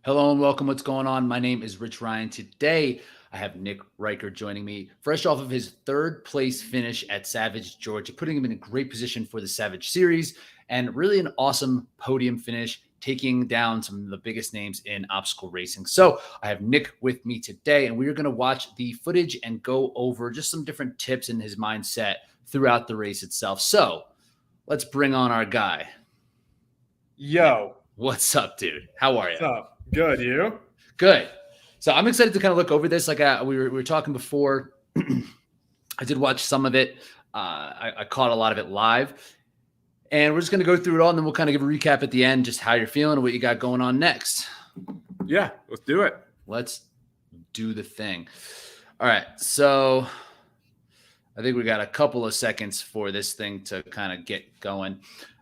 Hello and welcome. What's going on? My name is Rich Ryan. Today, I have Nick Ryker joining me, fresh off of his third place finish at Savage, Georgia, putting him in a great position for the Savage Series and really an awesome podium finish, taking down some of the biggest names in obstacle racing. So, I have Nick with me today, and we are going to watch the footage and go over just some different tips in his mindset throughout the race itself. So, let's bring on our guy. Yo. What's up, dude? How are you? What's up? Good, you? Good. So I'm excited to kind of look over this. Like we were talking before, I did watch some of it. I caught a lot of it live, and we're just going to go through it all, and then we'll kind of give a recap at the end, just how you're feeling and what you got going on next. Yeah, let's do it. Let's do the thing. All right. So I think we got a couple of seconds for this thing to kind of get going,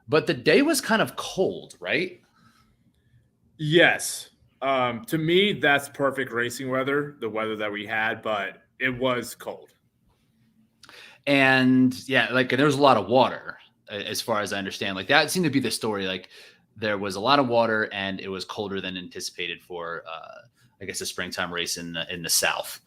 but the day was kind of cold, right? Yes. To me, that's perfect racing weather, the weather that we had, but it was cold. And yeah, like there was a lot of water, as far as I understand. Like that seemed to be the story. Like there was a lot of water, and it was colder than anticipated for, I guess, a springtime race in the South.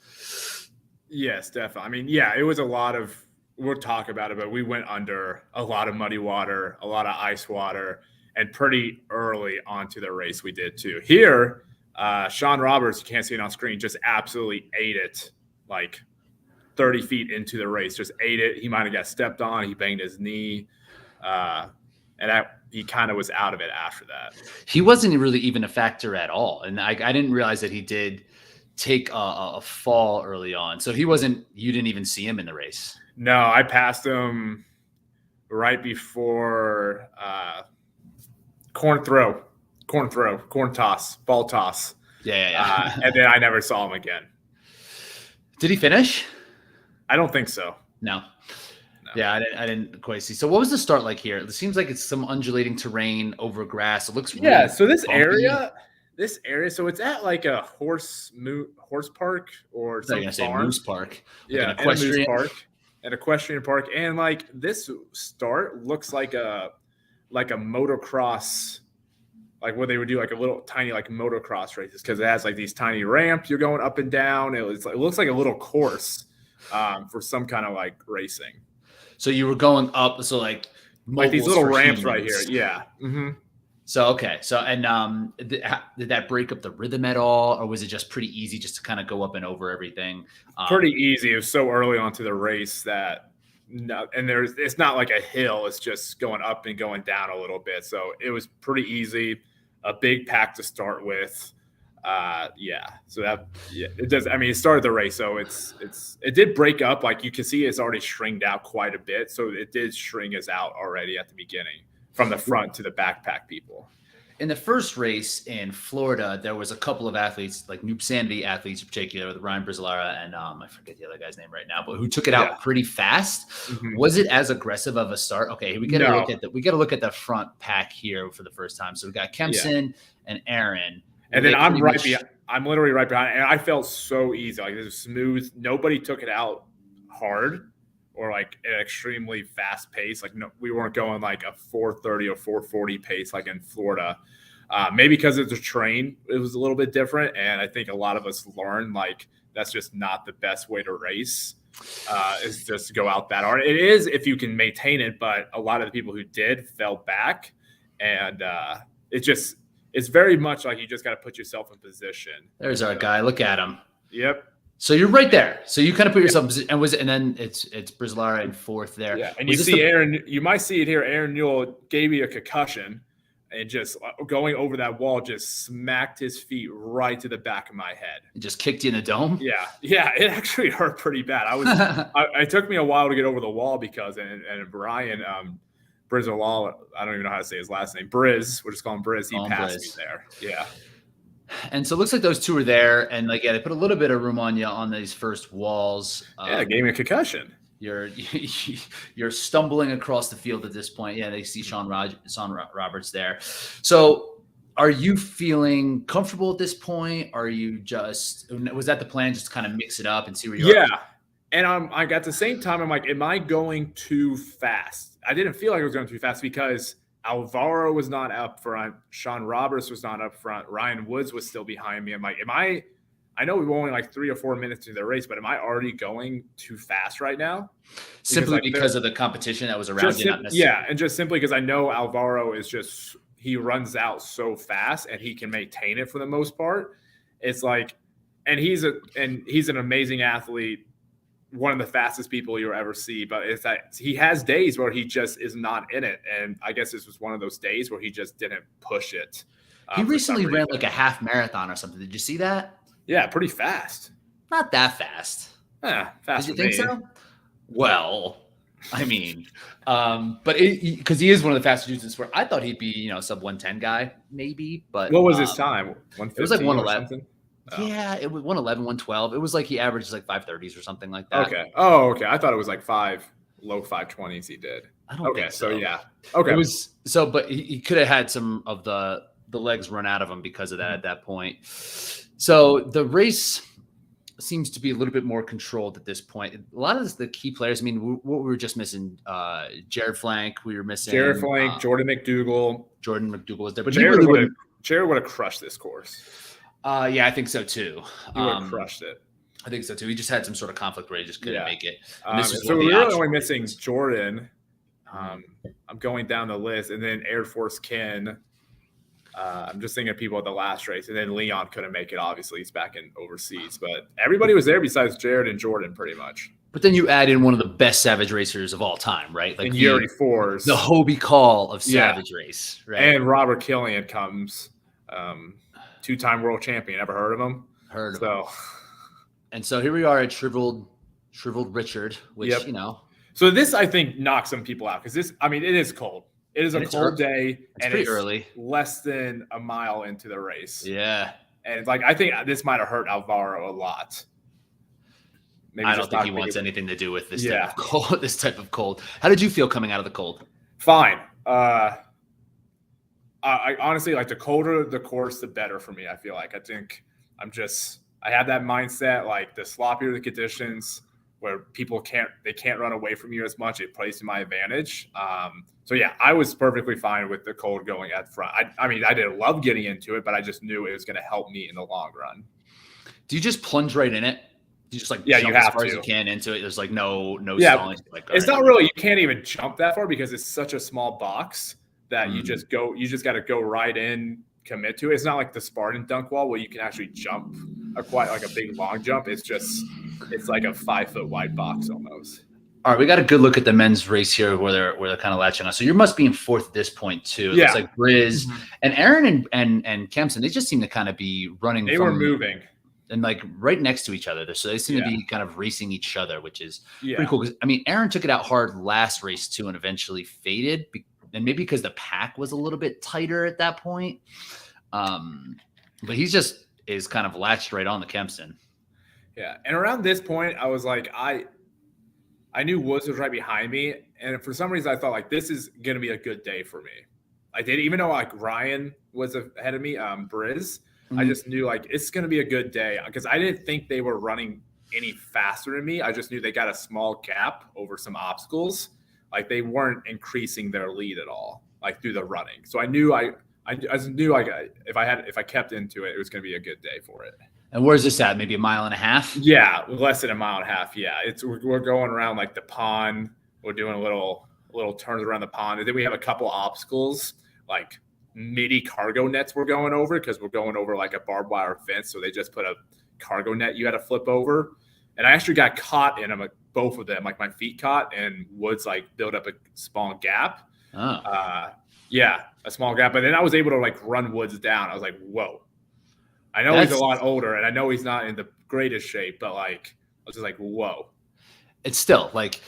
Yes, definitely. I mean, yeah, it was a lot of. We'll talk about it, but we went under a lot of muddy water, a lot of ice water, and pretty early onto the race we did too. Here, Sean Roberts, you can't see it on screen, just absolutely ate it like 30 feet into the race. Just ate it. He might have got stepped on. He banged his knee. He kind of was out of it after that. He wasn't really even a factor at all. And I didn't realize that he did take a fall early on. So he wasn't – you didn't even see him in the race. No, I passed him right before corn toss, ball toss. Yeah. And then I never saw him again. Did he finish? I don't think so. No. Yeah, I didn't quite see. So what was the start like here? It seems like it's some undulating terrain over grass. It looks really so this bumpy. so it's at like a horse park or some farm. Say moose park. Like an equestrian park. An equestrian park, and like this start looks like a motocross, like what they would do, like a little tiny like motocross races, because it has like these tiny ramps you're going up and down. It looks like a little course for some kind of like racing. So you were going up, so like these little ramps right here, yeah. Mm-hmm. So okay, so and did that break up the rhythm at all, or was it just pretty easy just to kind of go up and over everything? Pretty easy. It was so early onto the race that it's not like a hill. It's just going up and going down a little bit. So it was pretty easy. A big pack to start with. So it does. I mean, it started the race, so it did break up. Like you can see, it's already stringed out quite a bit. So it did string us out already at the beginning, from the front to the backpack people. In the first race in Florida, there was a couple of athletes, like Noob Sanity athletes in particular, with Ryan Brizolara and I forget the other guy's name right now, but who took it out pretty fast. Mm-hmm. Was it as aggressive of a start? Okay, we got to look at the front pack here for the first time. So we got Kempson and Aaron, and then I'm literally right behind, and I felt so easy. Like it was smooth. Nobody took it out hard or like an extremely fast pace. Like no, we weren't going like a 4:30 or 4:40 pace like in Florida. Maybe because it's a train, it was a little bit different. And I think a lot of us learned like that's just not the best way to race, is just to go out that hard. It is if you can maintain it, but a lot of the people who did fell back. And it's very much like you just got to put yourself in position. There's our guy. Look at him. Yep. So you're right there. So you kind of put yourself and then it's Brizolara in fourth there. Yeah, and you see Aaron. You might see it here. Aaron Newell gave me a concussion, and just going over that wall just smacked his feet right to the back of my head. It just kicked you in the dome. Yeah. It actually hurt pretty bad. It took me a while to get over the wall because and Brian Brizolara, I don't even know how to say his last name. Briz, we'll just call him Briz. He passed me there. Yeah. And so it looks like those two are there, and like they put a little bit of room on you on these first walls. It gave me a concussion. You're stumbling across the field at this point. Yeah, they see Sean Roberts there. So, are you feeling comfortable at this point? Are you was that the plan, just to kind of mix it up and see where you're? Yeah, and at the same time, I'm like, am I going too fast? I didn't feel like I was going too fast because Alvaro was not up front. Sean Roberts was not up front. Ryan Woods was still behind me. I'm like, I know we were only like 3 or 4 minutes into the race, but am I already going too fast right now? Simply because of the competition that was around you, not necessarily. Yeah, and just simply because I know Alvaro is he runs out so fast and he can maintain it for the most part. It's like, and he's an amazing athlete, one of the fastest people you'll ever see. But it's that he has days where he just is not in it, and I guess this was one of those days where he just didn't push it. He recently ran like a half marathon or something. Did you see that? Yeah, pretty fast. Not that fast. Yeah, fast. Did you think so? Well, I mean, but because he is one of the fastest dudes in sport, I thought he'd be, sub 110 guy, maybe. But what was his time? It was like 111. Yeah, it was 111, 112. It was like he averages like 530s or something like that. Okay. Oh, okay. I thought it was like low 520s he did. I don't think so. So yeah. Okay. It was but he could have had some of the legs run out of him because of that at that point. So the race seems to be a little bit more controlled at this point. A lot of the key players, I mean, what we were just missing, Jared Flank, we were missing. Jared Flank, Jordan McDougal. Jordan McDougal was there. But Jared would have crushed this course. Yeah, I think so too. He would have crushed it. I think so too. He just had some sort of conflict where he just couldn't make it. So we're really only missing Jordan. I'm going down the list, and then Air Force Ken. I'm just thinking of people at the last race, and then Leon couldn't make it. Obviously, he's back in overseas, but everybody was there besides Jared and Jordan, pretty much. But then you add in one of the best Savage racers of all time, right? Like Yuri Force, the Hobie Call of Savage race, right? And Robert Killian comes, 2-time world champion. Ever heard of him? Heard of him. And so here we are at shriveled Richard, which So this I think knocks some people out because it is cold. It is a cold day, and it's early. Less than a mile into the race. Yeah. And I think this might have hurt Alvaro a lot. Maybe I don't think he wants anything to do with this type of cold. This type of cold. How did you feel coming out of the cold? Fine. I honestly, like, the colder the course, the better for me. I feel like I have that mindset, like the sloppier the conditions, where people can't run away from you as much. It plays to my advantage. So yeah, I was perfectly fine with the cold going at front. I mean, I didn't love getting into it, but I just knew it was going to help me in the long run. Do you just plunge right in it? You just you have as far as you can into it. There's like no stalling. Like, it's not really. You can't even jump that far because it's such a small box that you just got to go right in, commit to it. It's not like the Spartan dunk wall where you can actually jump quite like a big long jump. It's like a 5-foot wide box almost. All right, we got a good look at the men's race here where they're kind of latching on. So you must be in fourth at this point too. It looks like Briz and Aaron and Kempson, they just seem to kind of be running. They were moving and like right next to each other. So they seem to be kind of racing each other, which is pretty cool. Because I mean, Aaron took it out hard last race too, and eventually faded, and maybe because the pack was a little bit tighter at that point. But he's just is kind of latched right on the Kempson. Yeah, and around this point, I was like, I knew Woods was right behind me, and for some reason, I thought like this is gonna be a good day for me. I did, even though like Ryan was ahead of me, Briz. I just knew like it's gonna be a good day because I didn't think they were running any faster than me. I just knew they got a small gap over some obstacles. Like they weren't increasing their lead at all, like through the running. So I knew I just knew like if I kept into it, it was gonna be a good day for it. And where's this at? Maybe a mile and a half? Yeah, less than a mile and a half. Yeah, we're going around like the pond. We're doing a little turns around the pond, and then we have a couple obstacles like midi cargo nets we're going over because we're going over like a barbed wire fence. So they just put a cargo net you had to flip over, and I actually got caught in them, like, both of them. Like my feet caught, and Woods like built up a small gap. A small gap. But then I was able to like run Woods down. I was like, whoa. I know he's a lot older, and I know he's not in the greatest shape, but like I was just like, whoa. It's still like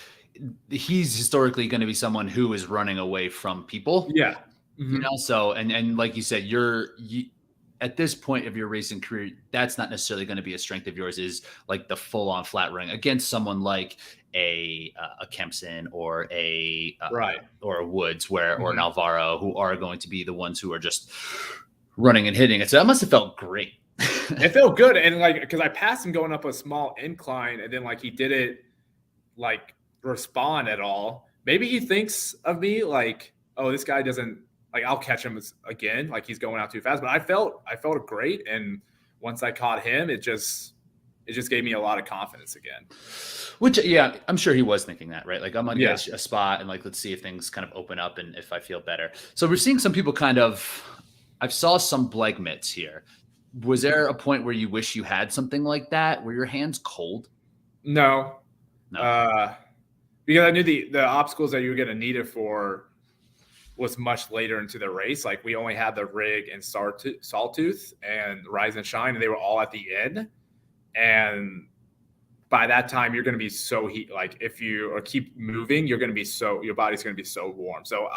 he's historically going to be someone who is running away from people. Yeah. You know, so and like you said, you at this point of your racing career, that's not necessarily going to be a strength of yours, is like the full on flat running against someone like a Kempson or a Woods or an Alvaro, who are going to be the ones who are just running and hitting it. So that must have felt great. It felt good. And like, because I passed him going up a small incline, and then like he didn't like respond at all. Maybe he thinks of me like, oh, this guy doesn't like I'll catch him again, like he's going out too fast. But I felt great, and once I caught him, it just gave me a lot of confidence again. Which, yeah, I'm sure he was thinking that, right? Like, I'm gonna Yeah. get a spot, and like, let's see if things kind of open up, and if I feel better. So we're seeing some people kind of. I've saw some Blake mitts here. Was there a point where you wish you had something like that? Were your hands cold? No. No. Because I knew the obstacles that you were going to need it for was much later into the race. Like we only had the rig and Sawtooth and Rise and Shine, and they were all at the end. And by that time, you're going to be so heat. Like if you keep moving, your body's going to be so warm. So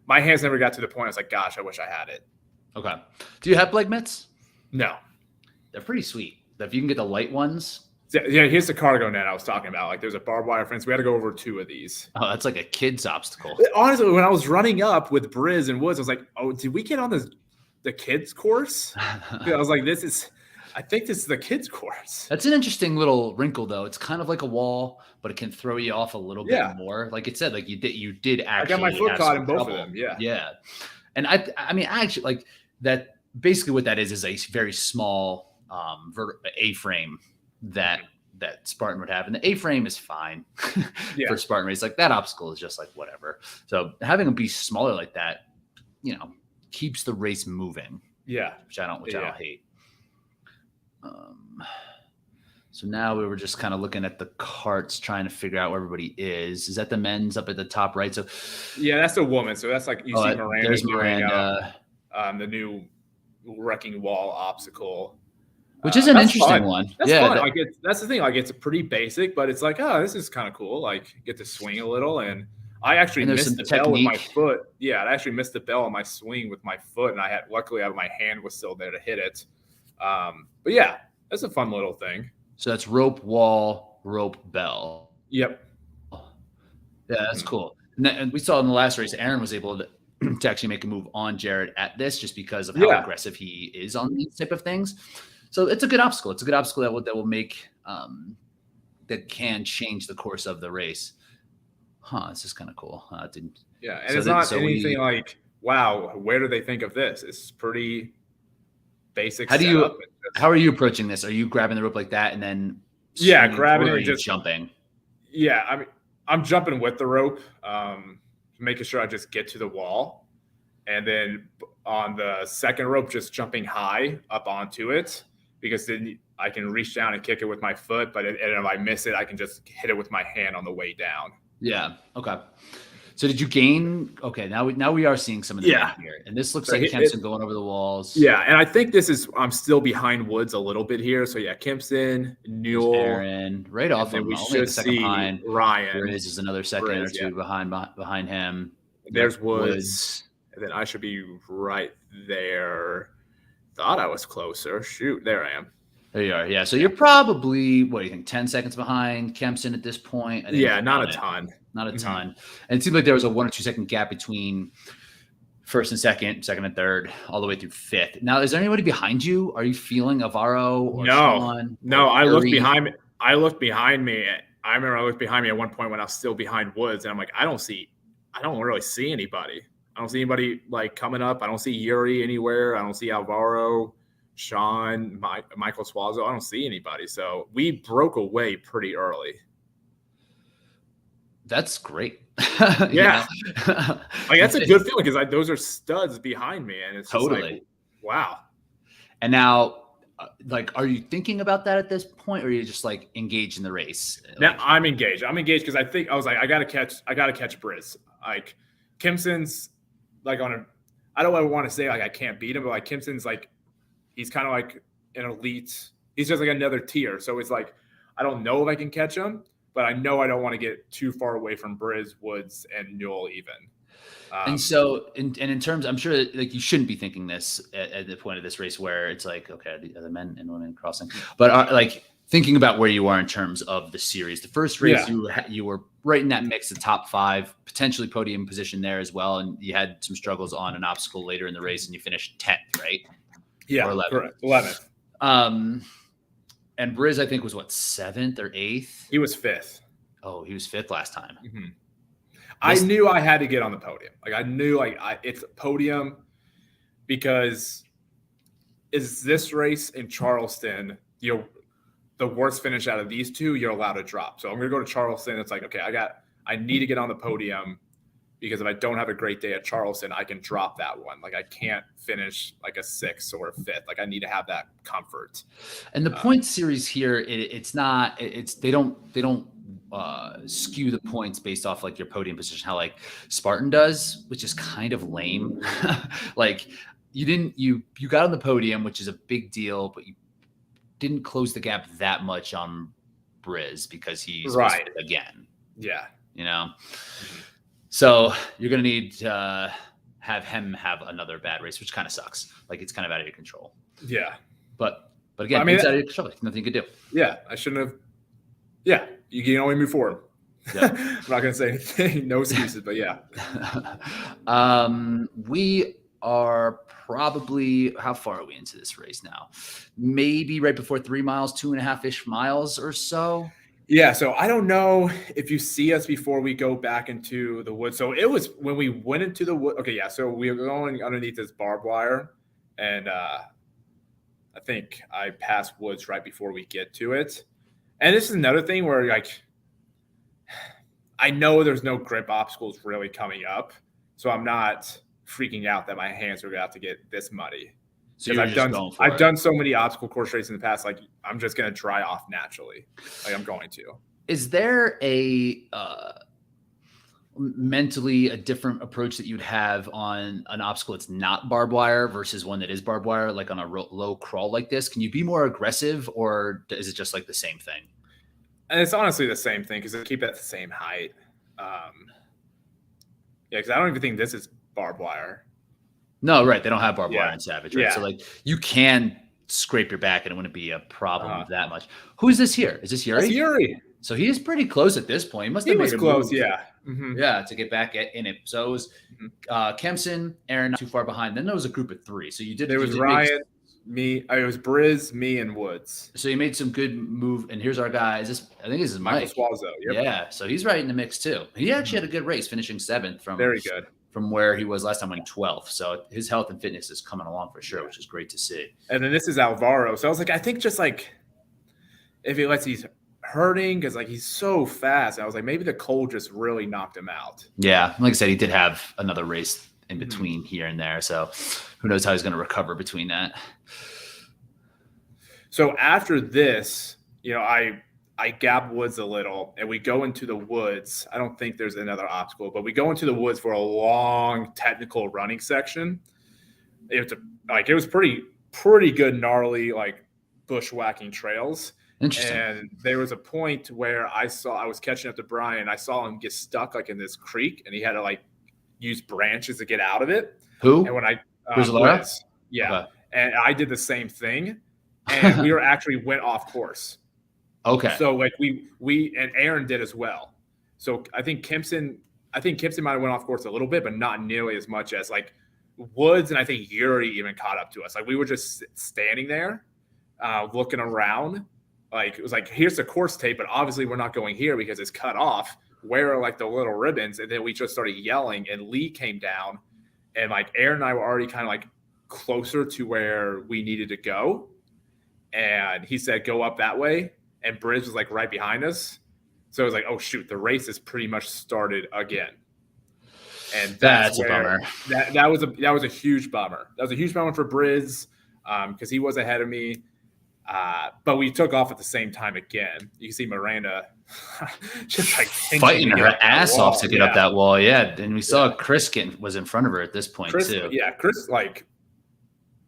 my hands never got to the point. I was like, gosh, I wish I had it. Okay. Do you have Blake mitts? No. They're pretty sweet. If you can get the light ones. Yeah, here's the cargo net I was talking about. Like there's a barbed wire fence. We had to go over 2 of these. Oh, that's like a kid's obstacle. Honestly, when I was running up with Briz and Woods, I was like, oh, did we get on the kids course? I was like, I think this is the kids course. That's an interesting little wrinkle, though. It's kind of like a wall, but it can throw you off a little bit more. Like it said, like you did actually. I got my foot caught in both of them. Yeah. Yeah. And I mean, actually, like that. Basically, what that is a very small A-frame that Spartan would have, and the A-frame is fine for Spartan race. Like that obstacle is just like whatever. So having them be smaller like that, keeps the race moving. Yeah, which I don't hate. So now we were just kind of looking at the carts, trying to figure out where everybody is. Is that the men's up at the top right? So yeah, that's a woman. So that's like you see Miranda. There's Miranda. The new wrecking wall obstacle, which is an interesting one. That's fun. Like that's the thing. Like it's pretty basic, but it's like, oh, this is kind of cool. Like get to swing a little, and I actually missed the bell with my foot. Yeah, I actually missed the bell on my swing with my foot, and luckily my hand was still there to hit it. But yeah, that's a fun little thing. So that's rope, wall, rope, bell. Yep. Yeah, that's cool. And we saw in the last race, Aaron was able to actually make a move on Jared at this just because of how aggressive he is on these type of things. So it's a good obstacle. It's a good obstacle that will make that can change the course of the race. This is kind of cool. And it's not anything like, wow, where do they think of this? It's pretty basic. How are you approaching this? Are you grabbing the rope like that and then grabbing it and just jumping? Yeah, I mean, I'm jumping with the rope. Making sure I just get to the wall, and then on the second rope, just jumping high up onto it, because then I can reach down and kick it with my foot. But if I miss it, I can just hit it with my hand on the way down. Yeah. Okay. So did you gain? Okay. Now we are seeing some of the here, and this looks like Kempson going over the walls. Yeah, and I think I'm still behind Woods a little bit here. So yeah, Kempson, Newell, Aaron, right off of him. We should see behind. Ryan. There is another second or two behind him. There's Woods, and then I should be right there. Thought I was closer. Shoot, there I am. There you are. Yeah. So you're probably, what do you think, 10 seconds behind Kempson at this point? Not a ton. Not a ton. And it seemed like there was a 1 or 2 second gap between first and second and third, all the way through fifth. Now, is there anybody behind you? Are you feeling Alvaro or Sean? No, I looked behind me. I remember I looked behind me at one point when I was still behind Woods, and I'm like, I don't really see anybody. I don't see anybody like coming up. I don't see Yuri anywhere. I don't see Alvaro, Sean, Michael Suazo. I don't see anybody. So we broke away pretty early. That's great. Yeah. Like that's a good feeling because those are studs behind me. And it's totally just like, wow. And now, like, are you thinking about that at this point, or are you just like engaged in the race? Now I'm engaged. I'm engaged because I was like, I gotta catch Briz. Like Kempson's like I don't want to say like I can't beat him, but like Kempson's like, he's kind of like an elite. He's just like another tier. So it's like, I don't know if I can catch him, but I know I don't want to get too far away from Briz, Woods, and Newell even. And so, in terms, I'm sure like you shouldn't be thinking this at the point of this race where it's like, okay, the men and women crossing, but like thinking about where you are in terms of the series. The first race, you were right in that mix, the top 5, potentially podium position there as well, and you had some struggles on an obstacle later in the race, and you finished 10th, right? Yeah, or 11th. Correct. 11th. And Briz, I think, was what, 7th or 8th? He was 5th. Oh, he was 5th last time. Mm-hmm. I knew I had to get on the podium. Like I knew it's a podium because is this race in Charleston, the worst finish out of these two, you're allowed to drop. So I'm going to go to Charleston. It's like, okay, I need to get on the podium because if I don't have a great day at Charleston, I can drop that one. Like I can't finish like a 6th or a 5th. Like I need to have that comfort. And the point series here, they don't skew the points based off like your podium position, how like Spartan does, which is kind of lame. Like you got on the podium, which is a big deal, but you didn't close the gap that much on Briz because he's right again. Yeah. So you're going to need to have him have another bad race, which kind of sucks. Like it's kind of out of your control. Yeah. But again, I mean, it's out of your control. Nothing you could do. Yeah. I shouldn't have. Yeah. You can only move forward. Yeah. I'm not going to say anything. No excuses, but yeah. We are probably, how far are we into this race now? Maybe right before 3 miles, 2.5-ish miles or so. Yeah, so I don't know if you see us before we go back into the woods. So it was when we went into the wood. Okay, yeah, so we were going underneath this barbed wire, and I think I passed woods right before we get to it. And this is another thing where, like, I know there's no grip obstacles really coming up, so I'm not freaking out that my hands are going to have to get this muddy. So I've done so many obstacle course races in the past, like I'm just going to dry off naturally. Like I'm going to. Is there a mentally a different approach that you'd have on an obstacle that's not barbed wire versus one that is barbed wire, like on a low crawl like this? Can you be more aggressive, or is it just like the same thing? And it's honestly the same thing because they keep it at the same height. Yeah, because I don't even think this is barbed wire. No, right. They don't have barbed wire in Savage, right? Yeah. So like you can scrape your back and it wouldn't be a problem that much. Who is this here? Is this Yuri? That's Yuri. So he is pretty close at this point. He was close, yeah. Mm-hmm. Yeah, to get back in it. So it was Kempson, Aaron, not too far behind. Then there was a group of 3. So there was Ryan, me. It was Briz, me, and Woods. So you made some good move. And here's our guy. I think this is Mike. Suazo. Yep. Yeah. So he's right in the mix too. He actually had a good race, finishing 7th from very good from where he was last time, winning 12th. So his health and fitness is coming along for sure, which is great to see. And then this is Alvaro. So I was like, I think just like if he lets he's hurting because like he's so fast. I was like, maybe the cold just really knocked him out. Yeah, like I said, he did have another race in between here and there. So who knows how he's going to recover between that. So after this, I gap Woods a little and we go into the woods. I don't think there's another obstacle, but we go into the woods for a long technical running section. It was pretty good, gnarly, like bushwhacking trails. Interesting. And there was a point where I was catching up to Brian. I saw him get stuck like in this creek and he had to like use branches to get out of it. Who? And when I, Woods, yeah. Okay. And I did the same thing and we went off course. Okay. So like we and Aaron did as well. So I think Kempson might have went off course a little bit, but not nearly as much as like Woods, and I think Yuri even caught up to us. Like we were just standing there, looking around. Like it was like, here's the course tape, but obviously we're not going here because it's cut off. Where are like the little ribbons? And then we just started yelling, and Lee came down, and like Aaron and I were already kind of like closer to where we needed to go, and he said go up that way. And Briz was like right behind us. So it was like, oh shoot, the race is pretty much started again. And that's a bummer. That was a huge bummer. That was a huge bummer for Briz because he was ahead of me. But we took off at the same time again. You can see Miranda just like fighting her ass off to get up that wall. Yeah. And we saw Chris was in front of her at this point too. Yeah, Chris like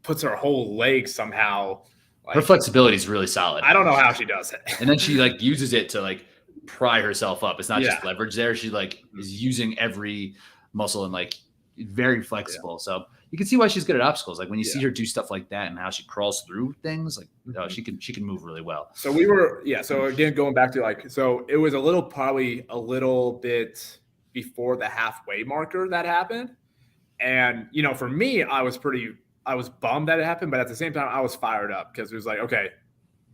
puts her whole leg somehow. Like, her flexibility is really solid. I don't know how she does it. And then she like uses it to like pry herself up. It's not just leverage there. She like is using every muscle and like very flexible. So you can see why she's good at obstacles. Like when you see her do stuff like that and how she crawls through things, like she can move really well. So so again, going back to so it was probably a little bit before the halfway marker that happened. And, for me, I was bummed that it happened, but at the same time, I was fired up because it was like, okay,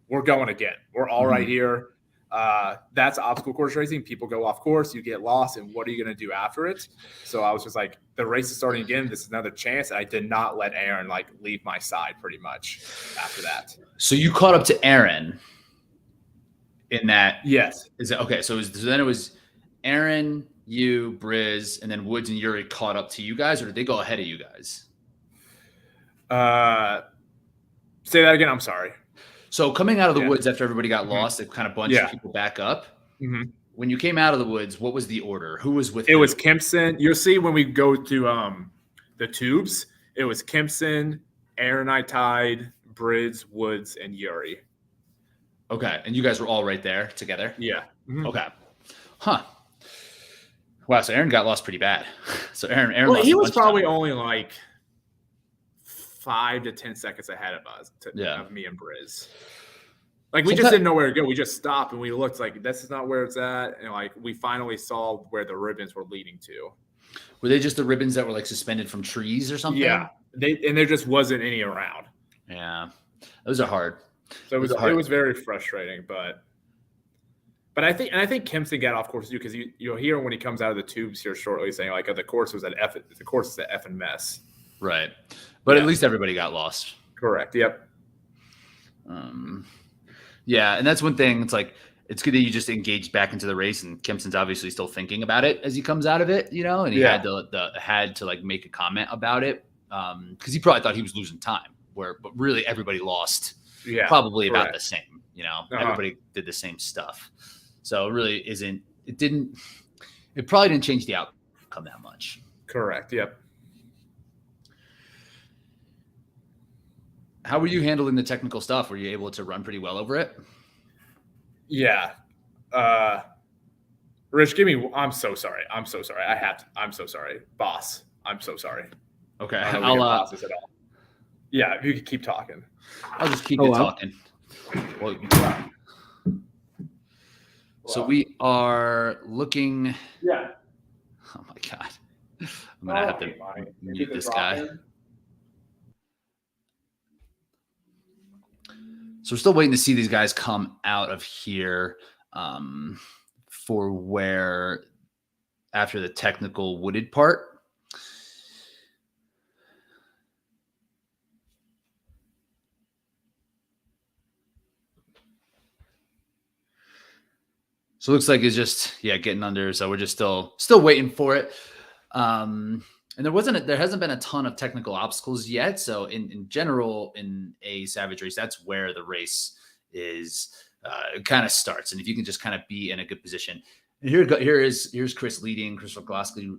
we're going again. We're all right here. That's obstacle course racing. People go off course, you get lost, and what are you going to do after it? So I was just like, the race is starting again. This is another chance. And I did not let Aaron like leave my side pretty much after that. So you caught up to Aaron in that. Yes. Is it okay? So then it was Aaron, you, Briz, and then Woods and Yuri caught up to you guys, or did they go ahead of you guys? Say that again. I'm sorry. So coming out of the woods after everybody got lost, it kind of bunched people back up. Mm-hmm. When you came out of the woods, what was the order? Who was with you? It was Kempson. You'll see when we go to the tubes, it was Kempson, Aaron I tied, Briz, Woods, and Yuri. Okay. And you guys were all right there together? Yeah. Mm-hmm. Okay. Huh. Wow. So Aaron got lost pretty bad. So Aaron well, he was probably only like 5 to 10 seconds ahead of us, of me and Briz. Like we just didn't know where to go. We just stopped and we looked like this is not where it's at, and like we finally saw where the ribbons were leading to. Were they just the ribbons that were like suspended from trees or something? Yeah, there just wasn't any around. Yeah, those are hard. So it was very frustrating, but I think Kempson got off course too, because you'll hear when he comes out of the tubes here shortly saying like the course is an effing mess. Right. But at least everybody got lost. Correct. Yep. Yeah, and that's one thing. It's like it's good that you just engaged back into the race, and Kempson's obviously still thinking about it as he comes out of it, and he had to like make a comment about it because he probably thought he was losing time, but really everybody lost probably about the same. Everybody did the same stuff, so it really isn't. It probably didn't change the outcome that much. Correct. Yep. How were you handling the technical stuff? Were you able to run pretty well over it? Yeah. Rich, I'm so sorry. I'm so sorry. I'm so sorry. Boss, I'm so sorry. Okay. Bosses at all. Yeah, if you could keep talking. I'll just keep talking. Well, so we are looking. Yeah. Oh, my God. I'm going to have to mute this guy. So we're still waiting to see these guys come out of here for where after the technical wooded part. So it looks like it's just getting under. So we're just still waiting for it. And there hasn't been a ton of technical obstacles yet. So in general, in a Savage race, that's where the race is kind of starts. And if you can just kind of be in a good position. And here's Chris Rogloski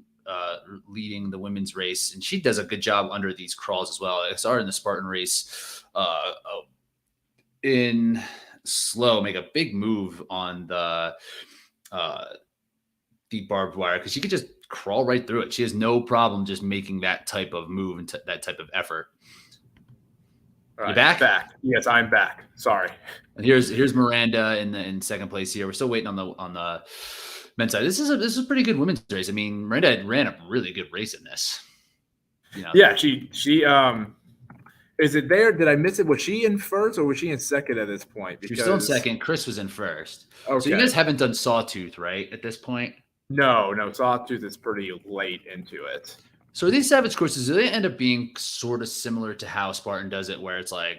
leading the women's race. And she does a good job under these crawls as well. I saw her in the Spartan race in slow, make a big move on the barbed wire because she could just crawl right through it. She has no problem just making that type of move and that type of effort. All right, you back? Back. Yes, I'm back. Sorry. And here's Miranda in second place here. We're still waiting on the men's side. This is a pretty good women's race. I mean, Miranda ran a really good race in this. Yeah, she is it there? Did I miss it? Was she in first or was she in second at this point? Because she's still in second. Chris was in first. Okay. So you guys haven't done Sawtooth, right, at this point? No, Sawtooth is pretty late into it. So these Savage courses, do they end up being sort of similar to how Spartan does it, where it's like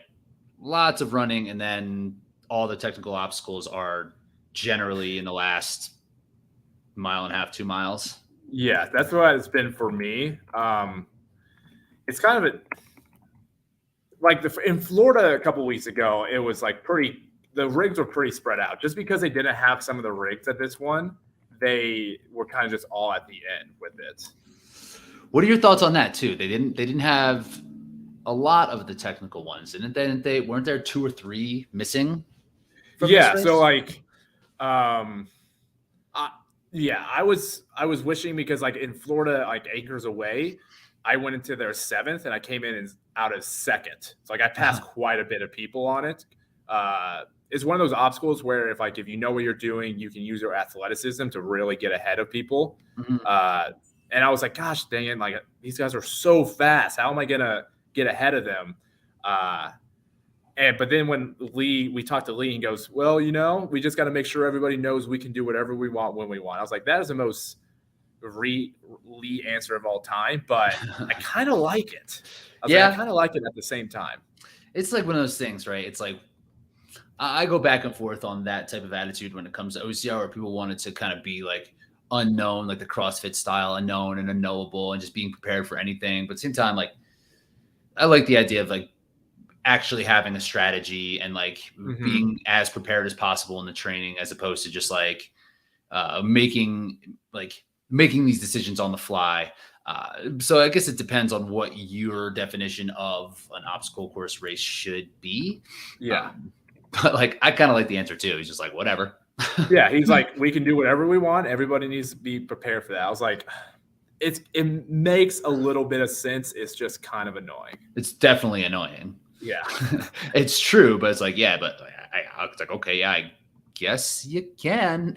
lots of running and then all the technical obstacles are generally in the last 1.5 miles, 2 miles? Yeah, that's what it's been for me. It's kind of in Florida a couple weeks ago, it was like the rigs were pretty spread out. Just because they didn't have some of the rigs at this one, they were kind of just all at the end with it. What are your thoughts on that too? They didn't have a lot of the technical ones, didn't they? Weren't there 2 or 3 missing? Yeah. So like, I was wishing because like in Florida, like acres away, I went into their 7th and I came in out as 2nd. So like I passed quite a bit of people on it. It's one of those obstacles where if you know what you're doing, you can use your athleticism to really get ahead of people. Mm-hmm. And I was like, gosh, dang it. Like these guys are so fast. How am I going to get ahead of them? And but then when we talked to Lee, he goes, well, we just got to make sure everybody knows we can do whatever we want when we want. I was like, that is the most Lee answer of all time, but I kind of like it. I kind of like it at the same time. It's like one of those things, right? It's like I go back and forth on that type of attitude when it comes to OCR, where people wanted to kind of be like unknown, like the CrossFit style, unknown and unknowable, and just being prepared for anything. But at the same time, like I like the idea of like actually having a strategy and like being as prepared as possible in the training, as opposed to just like making these decisions on the fly. So I guess it depends on what your definition of an obstacle course race should be. Yeah. But like, I kind of like the answer too. He's just like, whatever. Yeah. He's like, we can do whatever we want. Everybody needs to be prepared for that. I was like, it makes a little bit of sense. It's just kind of annoying. It's definitely annoying. Yeah. It's true, but it's like, yeah, but I was like, okay, yeah, I guess you can.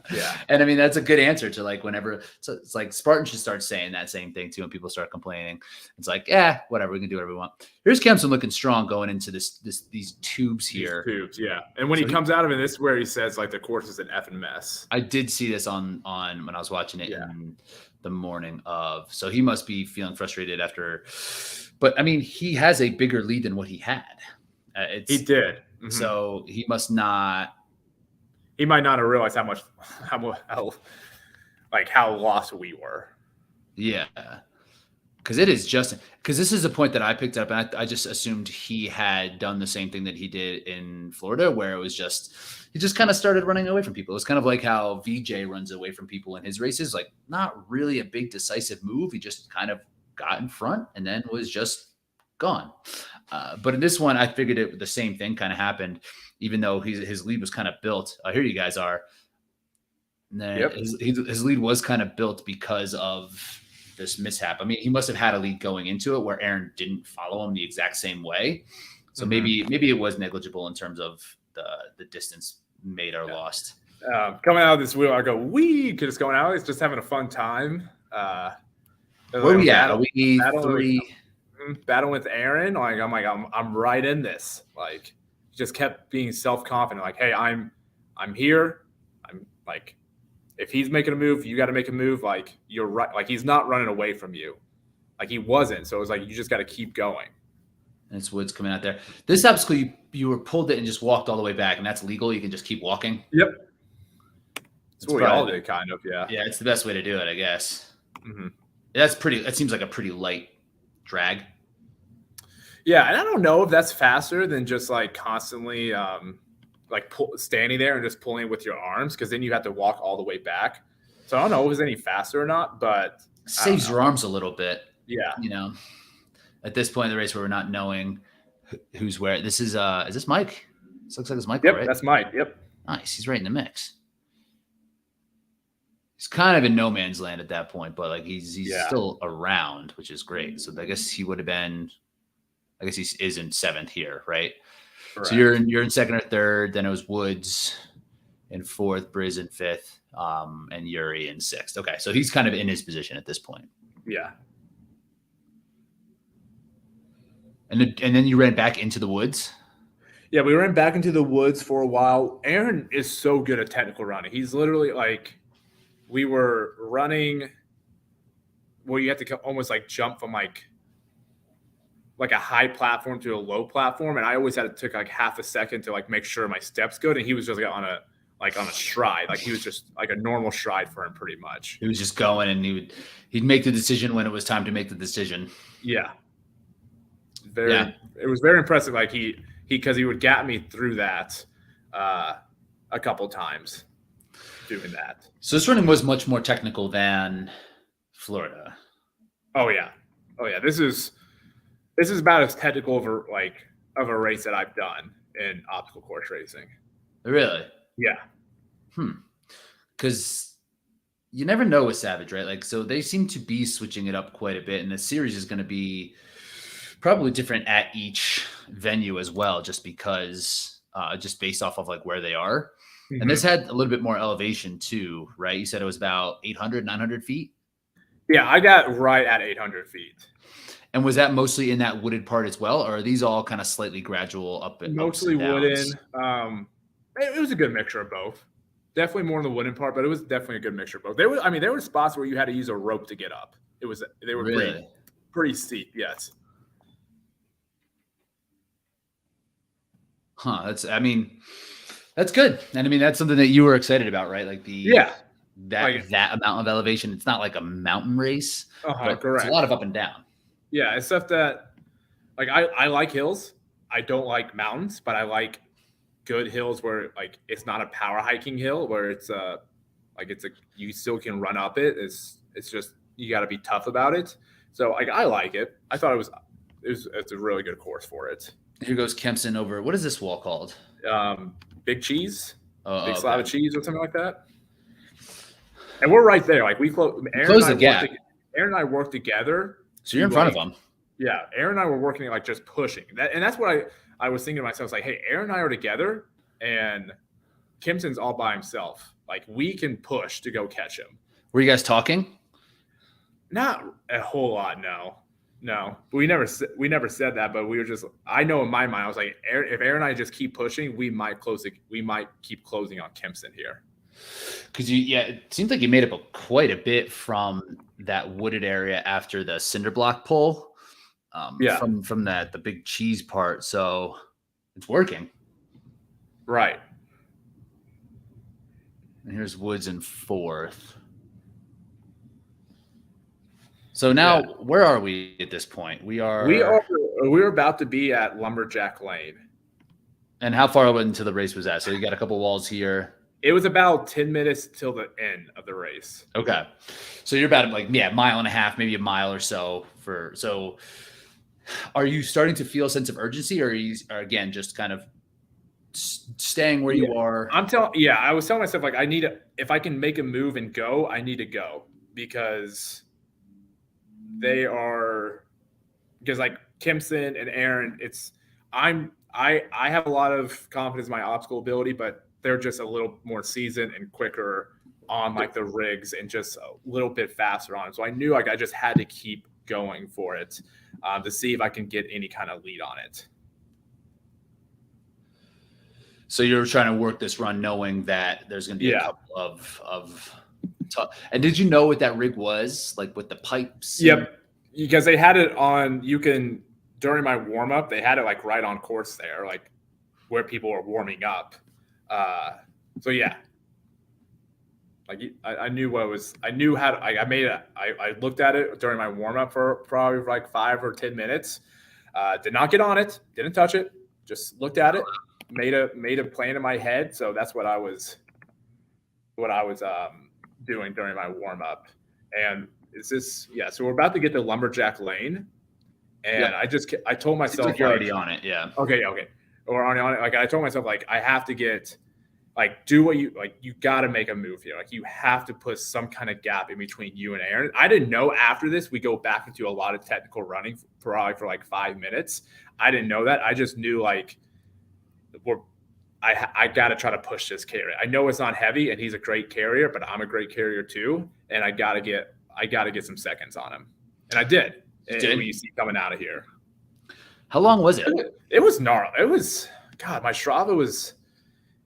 Yeah. And I mean, that's a good answer to like whenever. So it's like Spartan should start saying that same thing too when people start complaining. It's like, yeah, whatever, we can do whatever we want. Here's Kempson looking strong going into these tubes here. These tubes, yeah. And when he comes out of it, this is where he says like the course is an effing mess. I did see this on when I was watching it in the morning of. So he must be feeling frustrated after. But I mean, he has a bigger lead than what he had. He did. Mm-hmm. So he must not. He might not have realized how lost we were. Yeah. Because this is a point that I picked up, and I just assumed he had done the same thing that he did in Florida, where it was he just kind of started running away from people. It was kind of like how VJ runs away from people in his races, like not really a big decisive move. He just kind of got in front and then was just gone. But in this one, I figured the same thing kind of happened, even though his lead was kind of built. Here you guys are. Yep. His lead was kind of built because of this mishap. I mean, he must have had a lead going into it where Aaron didn't follow him the exact same way. So maybe it was negligible in terms of the distance made or lost. Coming out of this wheel, I go, because it's going out. It's just having a fun time. Where are we at? Are we three? Battle with Aaron. I'm right in this. Like, just kept being self-confident. Like, hey, I'm here. I'm like, if he's making a move, you got to make a move. Like, you're right. Like, he's not running away from you. Like, he wasn't. So it was like, you just got to keep going. And it's Woods coming out there. This obstacle, you were pulled it and just walked all the way back, and that's legal. You can just keep walking. Yep. That's what we all did, kind of. Yeah. Yeah, it's the best way to do it, I guess. Mm-hmm. That seems like a pretty light drag. Yeah, and I don't know if that's faster than just like constantly standing there and just pulling with your arms, because then you have to walk all the way back. So I don't know if it's any faster or not, but saves your arms a little bit. Yeah, at this point in the race where we're not knowing who's where. This is this Mike? This looks like it's Mike. Yep, right? That's Mike. Yep. Nice. He's right in the mix. He's kind of in no man's land at that point, but like he's still around, which is great. So I guess he would have been. I guess he is in seventh here, right? Correct. So you're in second or third. Then it was Woods in fourth, Briz in fifth, and Yuri in sixth. Okay, so he's kind of in his position at this point. Yeah. And then you ran back into the woods. Yeah, we ran back into the woods for a while. Aaron is so good at technical running. He's literally like, we were running where you have to almost like jump from like a high platform to a low platform, and I always had to take like half a second to like make sure my steps good, and he was just on a stride. Like he was just like a normal stride for him pretty much. He was just going, and he'd make the decision when it was time to make the decision. Yeah. It was very impressive. Like because he would get me through that a couple times doing that. So this running was much more technical than Florida. Oh yeah. This is about as technical of a race that I've done in obstacle course racing. Really? Yeah. Because you never know with Savage, right? Like, so they seem to be switching it up quite a bit, and the series is going to be probably different at each venue as well, just because, just based off of like where they are. Mm-hmm. And this had a little bit more elevation too, right? You said it was about 800, 900 feet. Yeah, I got right at 800 feet. And was that mostly in that wooded part as well, or are these all kind of slightly gradual ups Mostly and wooden. downs? It was a good mixture of both. Definitely more in the wooden part, but it was definitely a good mixture of both. There were spots where you had to use a rope to get up. They were Really? pretty steep. Yes. Huh. That's good. And I mean, that's something that you were excited about, right? Like Yeah. that amount of elevation. It's not like a mountain race, but it's a lot Correct. of up and down. Yeah, it's stuff that I like hills. I don't like mountains, but I like good hills where like it's not a power hiking hill where you still can run up it. It's just you got to be tough about it. So like I like it. I thought it's a really good course for it. Here goes Kempson over. What is this wall called? Big cheese, Oh, slab of okay. cheese or something like that. And we're right there. Like we close. Close the gap. Aaron and I worked together. So you're in front of them. Yeah, Aaron and I were working like just pushing that, and that's what I was thinking to myself. Like, hey, Aaron and I are together, and Kimson's all by himself. Like we can push to go catch him. Were you guys talking? Not a whole lot, no. We never said that, but we were just. I know in my mind, I was like, if Aaron and I just keep pushing, we might keep closing on Kimson here. Because it seems like you made up quite a bit from that wooded area after the cinder block pull. From the big cheese part, so it's working. Right. And here's Woods in fourth. So now, where are we at this point? We're about to be at Lumberjack Lane. And how far into the race was that? So you got a couple walls here. It was about 10 minutes till the end of the race. Okay. So you're about a mile and a half, maybe a mile or so so are you starting to feel a sense of urgency, or are you again just kind of staying where you are? I was telling myself like if I can make a move and go, I need to go because like Kimson and Aaron, I have a lot of confidence in my obstacle ability, but they're just a little more seasoned and quicker on like the rigs and just a little bit faster on it. So I knew like I just had to keep going for it to see if I can get any kind of lead on it. So you're trying to work this run knowing that there's going to be a couple of tough. And did you know what that rig was, like with the pipes? Yep, because they had it on. During my warm up, they had it like right on course there, like where people were warming up. So yeah, like I knew what it was. I knew how to. I looked at it during my warm up for probably like 5 or 10 minutes. Did not get on it. Didn't touch it. Just looked at it. Made a plan in my head. So that's what I was doing during my warm up. And so we're about to get to Lumberjack Lane, and I told myself like you're already on it. Yeah. Okay. Or already on it. Like I told myself like I have to get. Like, do what you got to make a move here. Like, you have to put some kind of gap in between you and Aaron. I didn't know after this we go back into a lot of technical running probably for like 5 minutes. I didn't know that. I just knew like I got to try to push this carrier. I know it's not heavy and he's a great carrier, but I'm a great carrier too. And I got to get some seconds on him. And I did. And you see coming out of here. How long was it? It was gnarly. It was, God, my Strava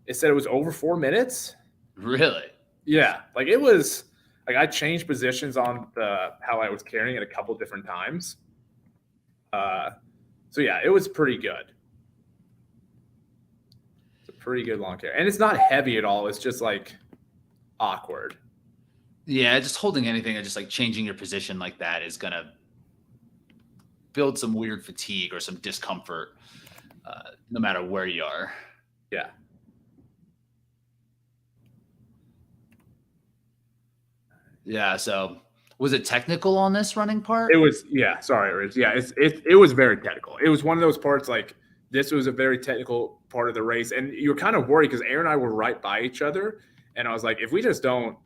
it said it was over 4 minutes. Really? Yeah. Like it was like I changed positions on how I was carrying it a couple different times. So yeah, it was pretty good. It's a pretty good long carry. And it's not heavy at all. It's just like awkward. Yeah, just holding anything and just like changing your position like that is gonna build some weird fatigue or some discomfort, no matter where you are. Yeah. Yeah. So was it technical on this running part? It was, yeah. Sorry, Rich. Yeah, it was very technical. It was one of those parts like this was a very technical part of the race, and you were kind of worried because Aaron and I were right by each other, and I was like, if we just don't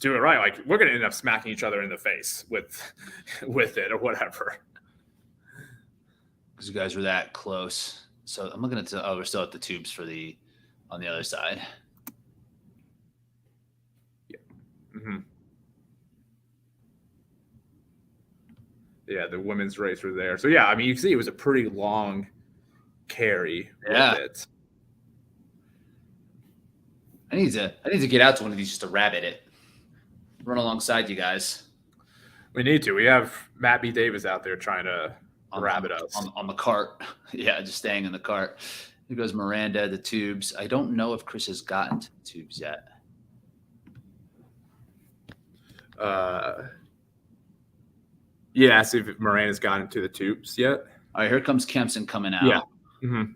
do it right, like we're going to end up smacking each other in the face with it or whatever. Because you guys were that close. So I'm looking at we're still at the tubes on the other side. Yeah. Mm-hmm. the women's race was there. So yeah, I mean, you can see it was a pretty long carry Yeah. with it. I need to get out to one of these just to rabbit it. Run alongside you guys. We need to. We have Matt B. Davis out there trying to rabbit us on the cart. Yeah, just staying in the cart. Here goes Miranda, the tubes. I don't know if Chris has gotten to the tubes yet. Yeah, see if Miranda's gotten to the tubes yet. All right, here comes Kempson coming out. Yeah. Mm-hmm.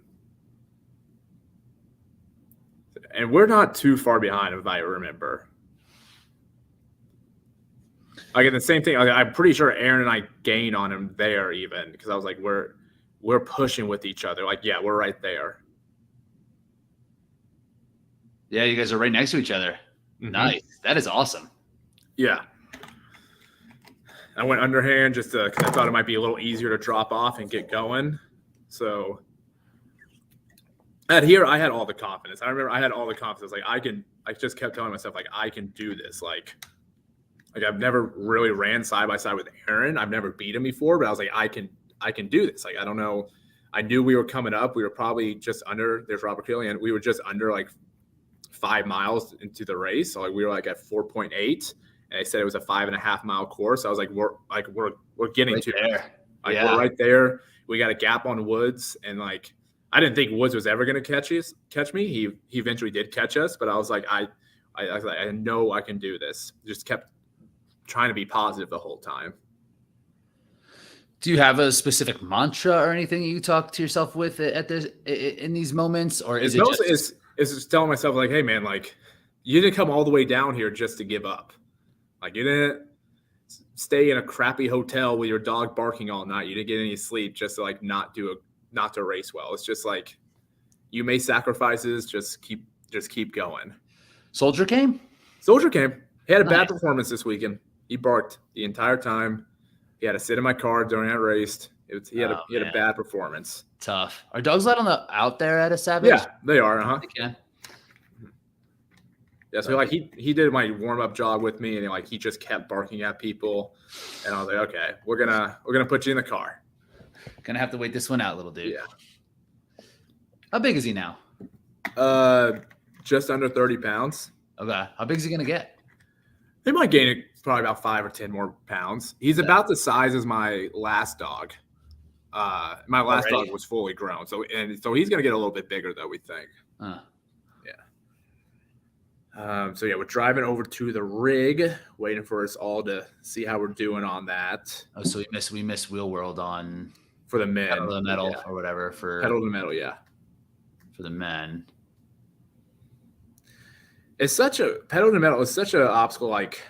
And we're not too far behind, if I remember. Like, the same thing. I'm pretty sure Aaron and I gained on him there even, because I was like, we're pushing with each other. Like, yeah, we're right there. Yeah, you guys are right next to each other. Mm-hmm. Nice. That is awesome. Yeah. I went underhand just because I thought it might be a little easier to drop off and get going. So here I had all the confidence. I remember I had all the confidence. Like, I just kept telling myself, like, I can do this. Like I've never really ran side by side with Aaron. I've never beat him before, but I was like, I can do this. Like, I don't know. I knew we were coming up. We were probably just under, there's Robert Kelly, and we were just under like 5 miles into the race. So like we were like at 4.8, and they said it was a 5.5 mile course. I was like, we're getting right to there. Like, we're right there. We got a gap on Woods, and like I didn't think Woods was ever going to catch me. He eventually did catch us, but I was like, I know I can do this. Just kept trying to be positive the whole time. Do you have a specific mantra or anything you talk to yourself with in these moments, or is it's just telling myself, like, hey man, like, you didn't come all the way down here just to give up. Like, you didn't stay in a crappy hotel with your dog barking all night. You didn't get any sleep just to like not to race well. It's just like, you made sacrifices. Just keep going. Soldier came. He had a bad performance this weekend. He barked the entire time. He had to sit in my car during that race. He had a bad performance. Tough. Are dogs out there at a Savage? Yeah, they are. Okay. Yeah, so like he did my warm up jog with me, and he just kept barking at people, and I was like, okay, we're gonna put you in the car. Gonna have to wait this one out, little dude. Yeah. How big is he now? Just under 30 pounds. Okay. How big is he gonna get? He might gain probably about 5 or 10 more pounds. He's about the size as my last dog. My last dog was fully grown, so he's gonna get a little bit bigger though, we think. Yeah. So yeah, we're driving over to the rig, waiting for us all to see how we're doing on that. Oh, so we missed Wheel World on for the men, Pedal to the Metal or whatever for Pedal to the Metal, yeah, for the men. It's such a Pedal to the Metal is such an obstacle. Like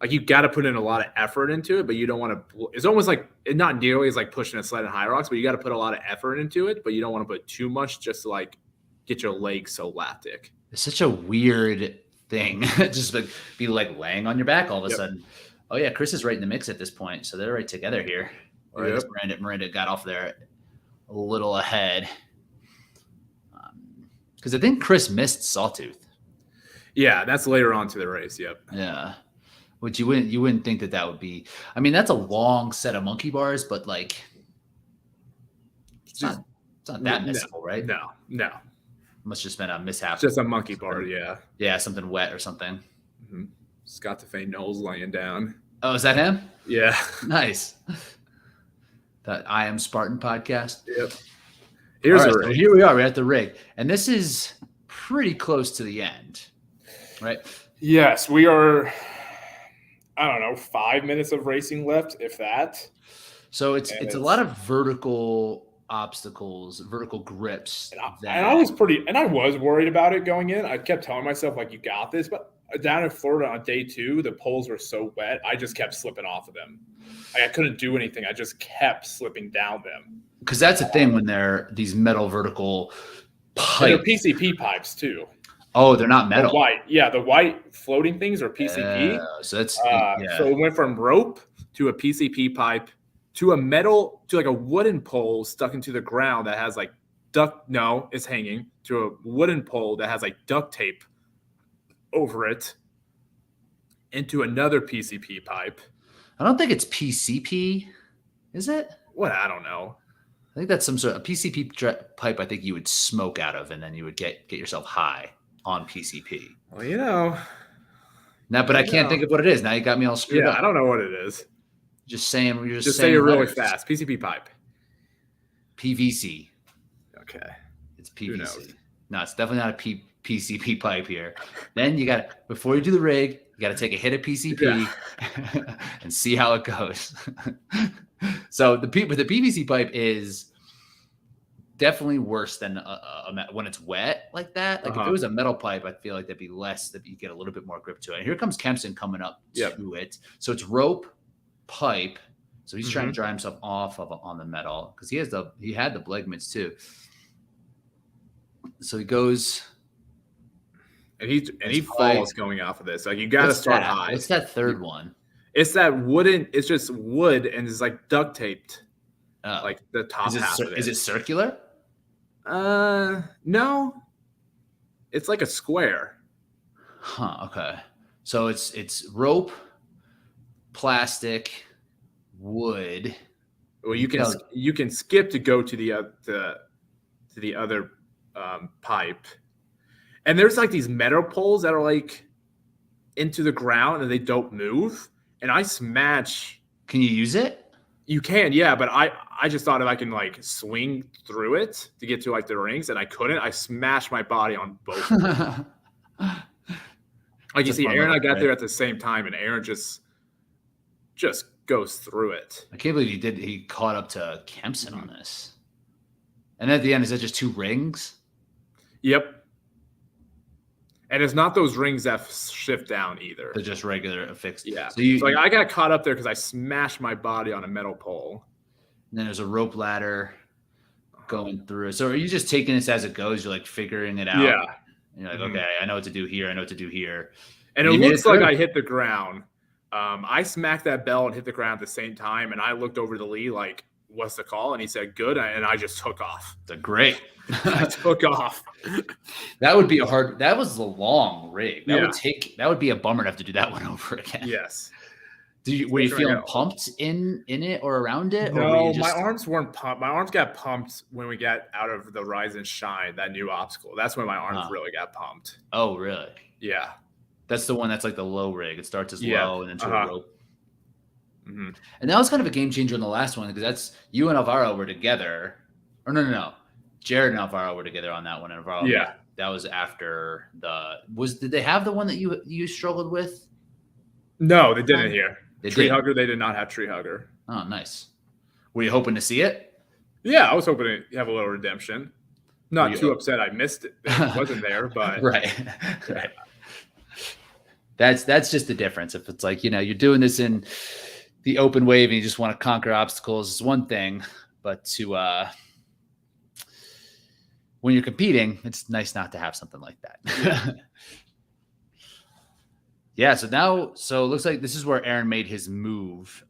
you got to put in a lot of effort into it, but you don't want to. It's almost like not nearly as like pushing a sled in High Rocks, but you got to put a lot of effort into it, but you don't want to put too much just to like get your legs so lactic. It's such a weird thing. Just like be like laying on your back all of a sudden. Oh yeah, Chris is right in the mix at this point, so they're right together here. Or I guess Miranda got off there a little ahead. Because I think Chris missed Sawtooth. Yeah, that's later on to the race. Yep. Yeah, which you wouldn't think that would be. I mean, that's a long set of monkey bars, but like, it's not that missable, right? No. Must just been a mishap. Just a monkey bar, yeah. Yeah, something wet or something. Mm-hmm. Scott DeFay Knowles laying down. Oh, is that him? Yeah. Nice. That I Am Spartan podcast. Yep. So here we are. We're at the rig. And this is pretty close to the end, right? Yes, we are, I don't know, 5 minutes of racing left, if that. So it's a lot of vertical obstacles, vertical grips. And I was worried about it going in. I kept telling myself, like, you got this. But down in Florida on day 2, the poles were so wet, I just kept slipping off of them. Like, I couldn't do anything. I just kept slipping down them. Because that's the thing when they're these metal vertical pipes. They're PCP pipes, too. Oh, they're not metal. The white floating things are PCP. So that's So it went from rope to a PCP pipe to a metal, to like a wooden pole stuck into the ground that has like it's hanging, to a wooden pole that has like duct tape over it, into another PCP pipe. I don't think it's PCP, is it? What? I don't know. I think that's some sort of PCP pipe. I think you would smoke out of, and then you would get yourself high on PCP. Well, Now, but I can't think of what it is. Now you got me all screwed up. I don't know what it is. Just saying. You're just saying say it really fast. PCP pipe. PVC. Okay. It's PVC. No, it's definitely not a PCP pipe here. Then you got before you do the rig, you got to take a hit of PCP and see how it goes. So the PVC pipe is definitely worse than when it's wet like that. Like if it was a metal pipe, I feel like that'd be less. That you get a little bit more grip to it. And here comes Kempson coming up to it. So it's rope, pipe. So he's trying to dry himself off on the metal because he had the Blegmans too. So he goes, and he falls going off of this. Like you got to start high. What's that third one? It's that wooden. It's just wood and it's like duct taped. Like the top half of it. Is it circular? No. It's like a square. Huh. Okay. So it's rope, plastic, wood. Well, you can skip to go to the other pipe, and there's like these metal poles that are like into the ground and they don't move. And I smash. Can you use it? You can, yeah, but I just thought if I can like swing through it to get to like the rings, and I couldn't. I smashed my body on both. Like you see, Aaron and I got there at the same time, and Aaron just goes through it. I can't believe he caught up to Kempson on this. And at the end, is that just 2 rings? Yep. And it's not those rings that shift down either. They're just regular fixed. Yeah. So like I got caught up there because I smashed my body on a metal pole. And then there's a rope ladder going through. So are you just taking this as it goes? You're like figuring it out? Yeah. And you're like, okay, I know what to do here. I know what to do here. And it looks like I hit the ground. I smacked that bell and hit the ground at the same time. And I looked over to Lee like, what's the call? And he said, good. And I just took off. Great. I took off. That would be that was a long rig. That would be a bummer to have to do that one over again. Yes. Were you feeling pumped in it or around it? No, my arms weren't pumped. My arms got pumped when we got out of the Rise and Shine, that new obstacle. That's when my arms really got pumped. Oh, really? Yeah. That's the one that's like the low rig. It starts as low and then to a rope. Mm-hmm. And that was kind of a game changer in the last one because that's you and Alvaro were together. Or no. Jared and Alvaro were together on that one. And Alvaro, that was after did they have the one that you struggled with? No, they didn't here. Tree Hugger, they did not have Tree Hugger. Oh, nice. Were you hoping to see it? Yeah, I was hoping to have a little redemption. Not too upset I missed it. It wasn't there, but right. That's just the difference. If it's like, you're doing this in the open wave and you just want to conquer obstacles is one thing, but when you're competing, it's nice not to have something like that. Yeah. So it looks like this is where Aaron made his move.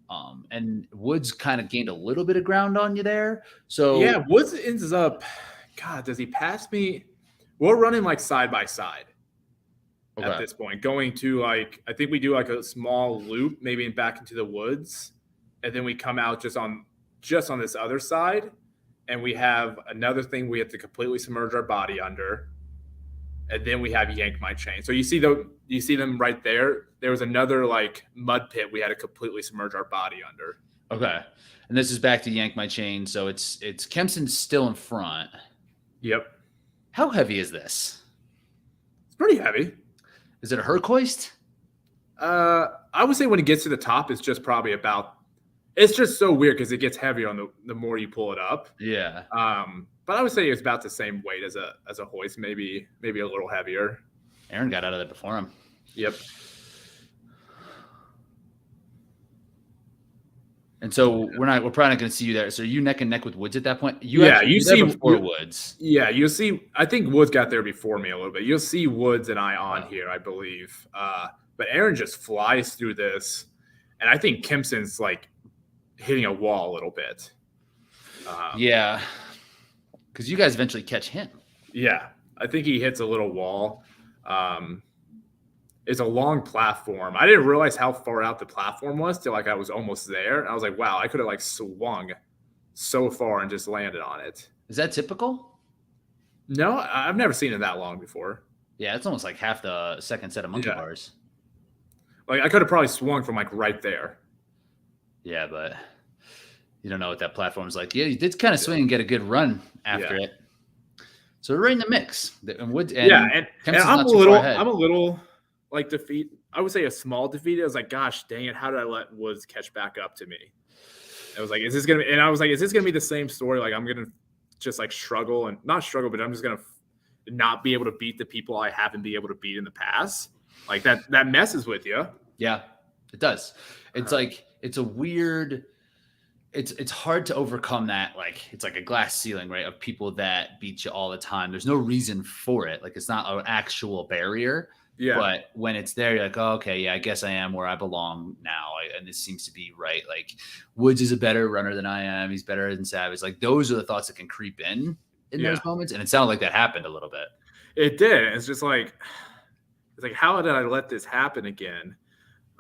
And Woods kind of gained a little bit of ground on you there. So yeah, Woods ends up, God, does he pass me? We're running like side by side at this point, going to like, I think we do like a small loop, maybe back into the woods. And then we come out just on this other side. And we have another thing we have to completely submerge our body under. And then we have yank my chain. So you see them right there. There was another like mud pit we had to completely submerge our body under. Okay. And this is back to yank my chain. So it's Kempson still in front. Yep. How heavy is this? It's pretty heavy. Is it a Herc hoist? I would say when it gets to the top, it's just probably about. It's just so weird because it gets heavier on the more you pull it up. Yeah. But I would say it's about the same weight as a hoist, maybe a little heavier. Aaron got out of there before him. Yep. And so we're probably not going to see you there. So are you neck and neck with Woods at that point? You see before Woods. Yeah, you'll see. I think Woods got there before me a little bit. You'll see Woods and I on here, I believe. But Aaron just flies through this, and I think Kempson's like hitting a wall a little bit. Yeah, because you guys eventually catch him. Yeah, I think he hits a little wall. It's a long platform. I didn't realize how far out the platform was till like I was almost there. And I was like, wow, I could have like swung so far and just landed on it. Is that typical? No, I've never seen it that long before. Yeah, it's almost like half the second set of monkey bars. Like I could have probably swung from like right there. Yeah, but you don't know what that platform's like. Yeah, you did kind of swing and get a good run after it. So we're right in the mix. And Woods and and I'm a little like defeat. I would say a small defeat. I was like, gosh, dang it, how did I let Woods catch back up to me? I was like, is this gonna be? And I was like, is this gonna be the same story? Like I'm gonna just like struggle and not struggle, but I'm just gonna not be able to beat the people I haven't been able to beat in the past. Like that messes with you. Yeah, it does. It's like it's a weird. It's hard to overcome that. Like it's like a glass ceiling, right? Of people that beat you all the time. There's no reason for it. Like it's not an actual barrier. Yeah. But when it's there, you're like, oh, okay, yeah, I guess I am where I belong now. And this seems to be right. Like Woods is a better runner than I am. He's better than Savage. Like those are the thoughts that can creep in those moments. And it sounded like that happened a little bit. It did. It's just like, how did I let this happen again?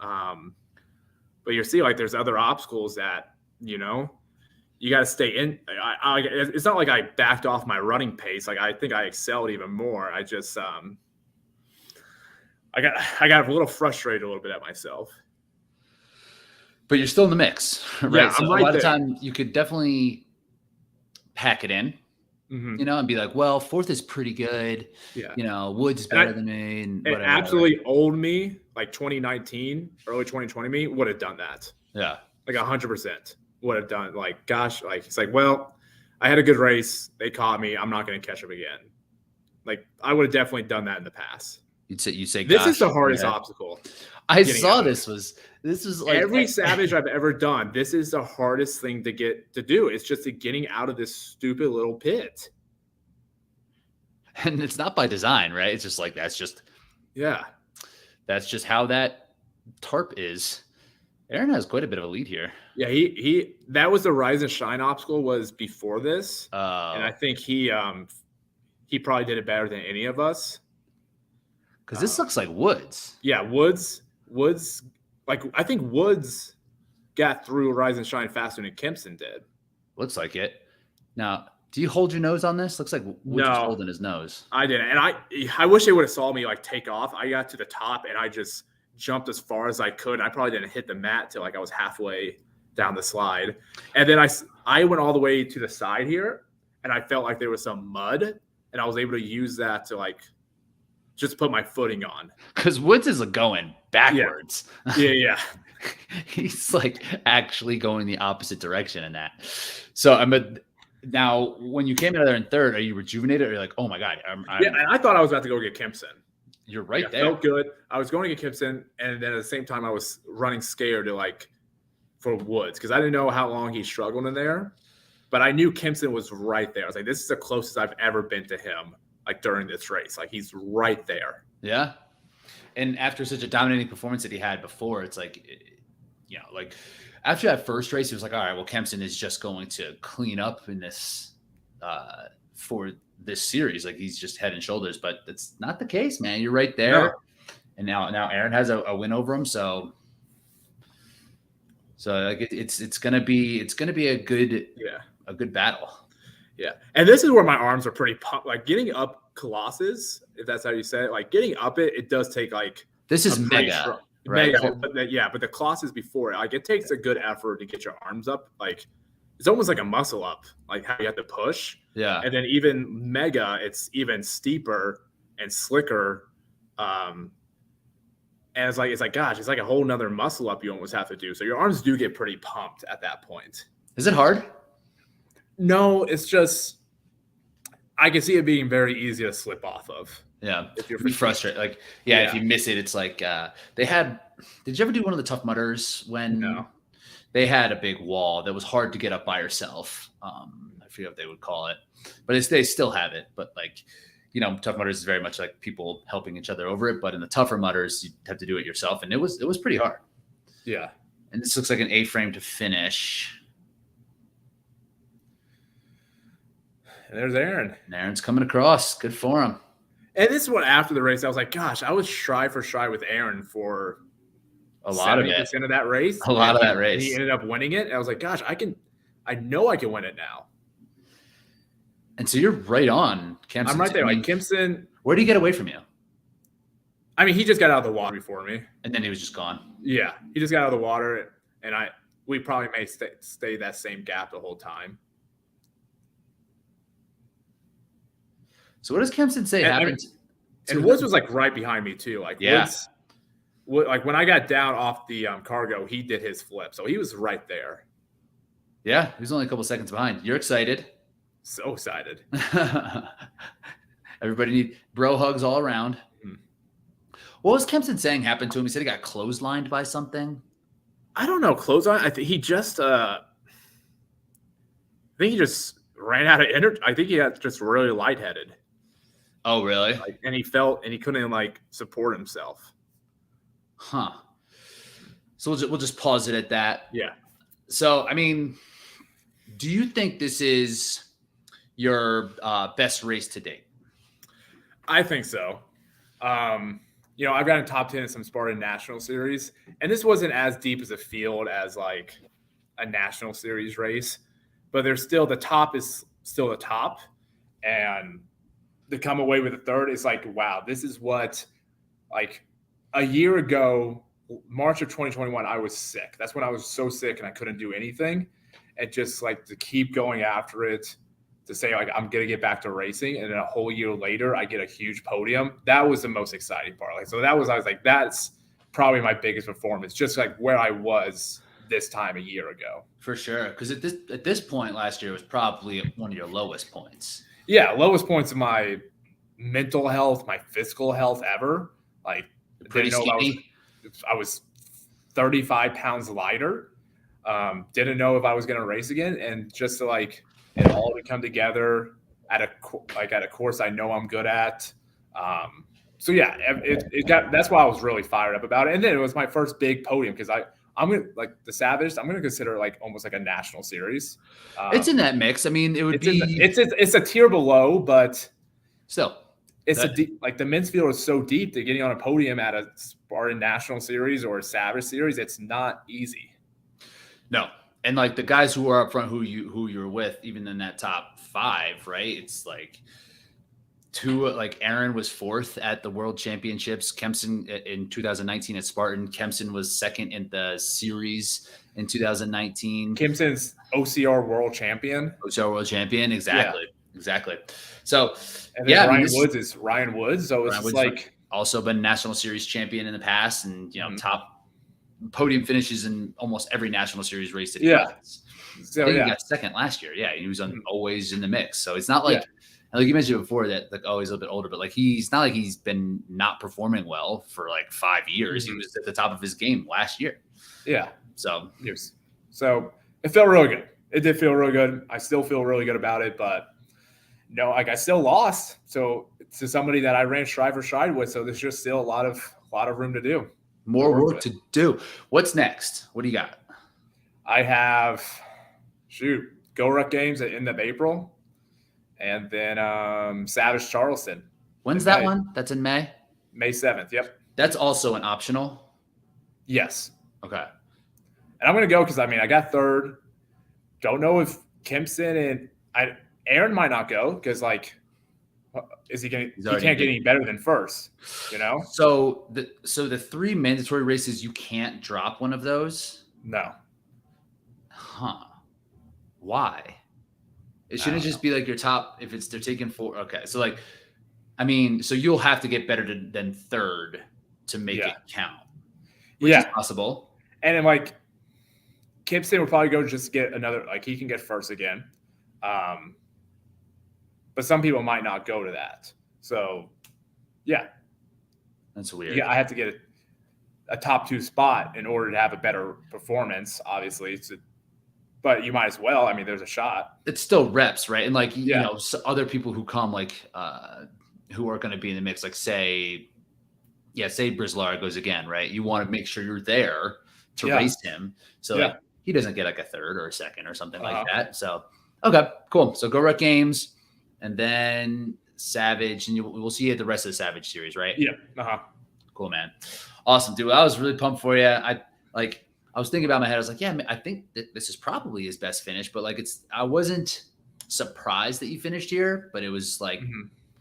But you see, like, there's other obstacles that, you got to stay in. It's not like I backed off my running pace. Like, I think I excelled even more. I just, I got a little frustrated a little bit at myself. But you're still in the mix, right? Yeah, so a lot of time you could definitely pack it in, and be like, well, fourth is pretty good. Yeah. Woods is better than me. And absolutely old me, like 2019, early 2020 me, would have done that. Yeah. Like 100% would have done. Like, gosh, like, it's like, well, I had a good race. They caught me. I'm not going to catch them again. Like, I would have definitely done that in the past. You say this is the hardest obstacle. I saw this was like every Savage I've ever done. This is the hardest thing to do. It's just getting out of this stupid little pit. And it's not by design, right? It's just like that's just how that tarp is. Aaron has quite a bit of a lead here. Yeah, he that was the Rise and Shine obstacle was before this, and I think he probably did it better than any of us. Because this looks like Woods. Yeah, Woods. Like I think Woods got through Rise and Shine faster than Kempson did. Looks like it. Now, do you hold your nose on this? Looks like Woods is holding his nose. I didn't, and I wish they would have saw me like take off. I got to the top and I just jumped as far as I could. I probably didn't hit the mat till like I was halfway down the slide, and then I went all the way to the side here, and I felt like there was some mud, and I was able to use that to like just put my footing on. Because Woods is going backwards. Yeah. He's like actually going the opposite direction in that. So now when you came out of there in third, are you rejuvenated or you're like, oh my God? And I thought I was about to go get Kempson. You're right there. I felt good. I was going to get Kempson, and then at the same time I was running scared for Woods because I didn't know how long he struggled in there. But I knew Kempson was right there. I was like, this is the closest I've ever been to him. Like during this race, like he's right there. Yeah. And after such a dominating performance that he had before, it's like, like after that first race, it was like, all right, well, Kempson is just going to clean up in this for this series. Like he's just head and shoulders, but that's not the case, man. You're right there. No. And now Aaron has a win over him. So like it's going to be a good battle. Yeah. And this is where my arms are pretty pumped. Like getting up Colossus, if that's how you say it, like getting up it does take like this is mega. Right? But the Colossus before it, like it takes a good effort to get your arms up. Like it's almost like a muscle up, like how you have to push. Yeah. And then even mega, it's even steeper and slicker. And it's like, gosh, it's like a whole nother muscle up you almost have to do. So your arms do get pretty pumped at that point. Is it hard? No, it's just I can see it being very easy to slip off of. Yeah, if you're frustrated, like if you miss it, it's like they had. Did you ever do one of the Tough Mudders when they had a big wall that was hard to get up by yourself? I forget what they would call it, but they still have it. But like Tough Mudders is very much like people helping each other over it. But in the tougher mudders, you have to do it yourself, and it was pretty hard. Yeah, and this looks like an A-frame to finish. And there's Aaron. And Aaron's coming across. Good for him. And this is what after the race, I was like, gosh, I was stride for stride with Aaron for A lot of it. 70% of that race. A lot of that And race. he ended up winning it. And I was like, gosh, I know I can win it now. And so you're right on, Kempson. I'm right there. Like Kempson. Where did he get away from you? I mean, he just got out of the water before me. And then he was just gone. Yeah, he just got out of the water, and we probably may stay that same gap the whole time. So what does Kempson say happened? And Woods was like right behind me too. Like Woods, like when I got down off the cargo, he did his flip, so he was right there. Yeah, he was only a couple seconds behind. You're excited. So excited. Everybody need bro hugs all around. Mm-hmm. What was Kempson saying happened to him? He said he got clotheslined by something. I don't know. Clothesline. I think he just. I think he just ran out of energy. I think he got just really lightheaded. Oh, really? Like, and he felt, and he couldn't like support himself. Huh. So we'll just pause it at that. Yeah. So I mean, do you think this is your best race to date? I think so. You know, I've got a top 10 in some Spartan National Series, and this wasn't as deep as a field as like a National Series race, but there's still, the top is still the top, and to come away with a third is like, wow, this is what, like a year ago, March of 2021, I was sick. That's when I was so sick and I couldn't do anything. And just like to keep going after it, to say like I'm gonna get back to racing, and then a whole year later I get a huge podium. That was the most exciting part. Like, so I was like, that's probably my biggest performance, just like where I was this time a year ago. For sure, because at this point last year was probably one of your lowest points. Yeah, lowest points of my mental health, my physical health ever. Like, pretty skinny. I was 35 pounds lighter. Didn't know if I was gonna race again, and just to like it all to come together at a course I know I'm good at. So yeah, that's why I was really fired up about it. And then it was my first big podium, because I'm gonna, like the Savage, I'm gonna consider like almost like a national series. It's in that mix. I mean, it's a tier below, but still, it's like the men's field is so deep that getting on a podium at a Spartan National Series or a Savage Series, it's not easy. No. And like the guys who are up front, who you're with, even in that top 5, right? It's like like Aaron was 4th at the World Championships. Kempson in 2019 at Spartan. Kempson was 2nd in the series in 2019. Kempson's OCR World Champion. OCR World Champion, exactly, exactly. So and then Ryan Woods is Ryan Woods. So it's like also been National Series champion in the past, and top podium finishes in almost every National Series race that he runs. So he got 2nd last year. Yeah, he was always in the mix. So it's not like like you mentioned before that like he's a little bit older, but like he's not like he's been not performing well for like 5 years. He was at the top of his game last year. Yeah. So it felt really good. It did feel really good. I still feel really good about it, but no, like I still lost. So to somebody that I ran stride for stride with. So there's just still a lot of room to do. More work to do. What's next? What do you got? I have, Go Ruck Games at end of April, and then Savage Charleston. When's that one? That's in May? May 7th, yep. That's also an optional? Yes. Okay. And I'm going to go because, I mean, I got 3rd. Don't know if Kempson and Aaron might not go because, like, is he going? He can't get any better than 1st, you know. So the 3 mandatory races, you can't drop one of those. No. Huh? Why? It shouldn't just be like your top. If they're taking 4. Okay, so like, I mean, so you'll have to get better than 3rd to make it count. Which is possible. And then like, Kempson will probably go just get another. Like he can get 1st again. But some people might not go to that. So, yeah. That's weird. Yeah, I have to get a top 2 spot in order to have a better performance, obviously. But you might as well. I mean, there's a shot. It's still reps, right? And like, you know, so other people who come, like, who are going to be in the mix, like say Brizlar goes again, right? You want to make sure you're there to race him. So like, he doesn't get like a 3rd or a 2nd or something like that. So, okay, cool. So Go Ruck Games. And then Savage, and we'll see you at the rest of the Savage series, right? Yeah. Uh-huh. Cool, man. Awesome, dude. I was really pumped for you. I was thinking about my head. I was like, yeah, I think that this is probably his best finish, but like I wasn't surprised that you finished here, but it was like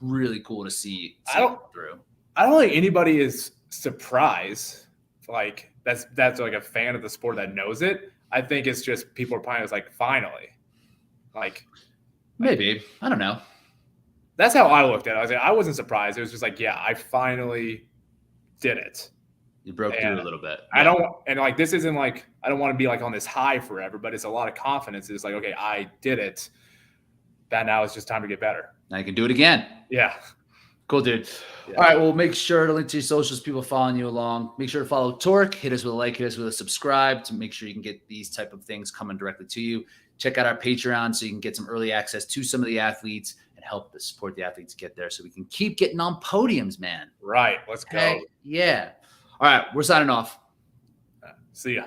really cool to see through. I don't think anybody is surprised. Like that's like a fan of the sport that knows it. I think it's just people are probably like, finally. Maybe. I don't know. That's how I looked at it. I wasn't surprised. It was just like, yeah, I finally did it. You broke through a little bit. Yeah. This isn't like, I don't want to be like on this high forever, but it's a lot of confidence. It's like, okay, I did it. That now it's just time to get better. Now you can do it again. Yeah. Cool, dude. Yeah. All right. Well, make sure to link to your socials, people following you along. Make sure to follow Torque. Hit us with a like, hit us with a subscribe to make sure you can get these type of things coming directly to you. Check out our Patreon so you can get some early access to some of the athletes and help support the athletes get there so we can keep getting on podiums, man. Right. Let's go. Yeah. All right. We're signing off. See ya.